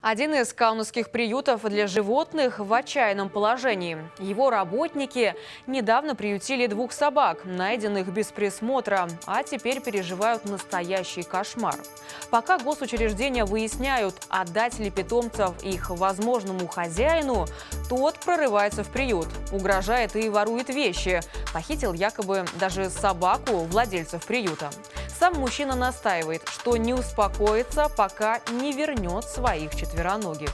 Один из каунасских приютов для животных в отчаянном положении. Его работники недавно приютили 2 собак, найденных без присмотра, а теперь переживают настоящий кошмар. Пока госучреждения выясняют, отдать ли питомцев их возможному хозяину, тот прорывается в приют, угрожает и ворует вещи. Похитил якобы даже собаку владельцев приюта. Сам мужчина настаивает, что не успокоится, пока не вернет своих четвероногих.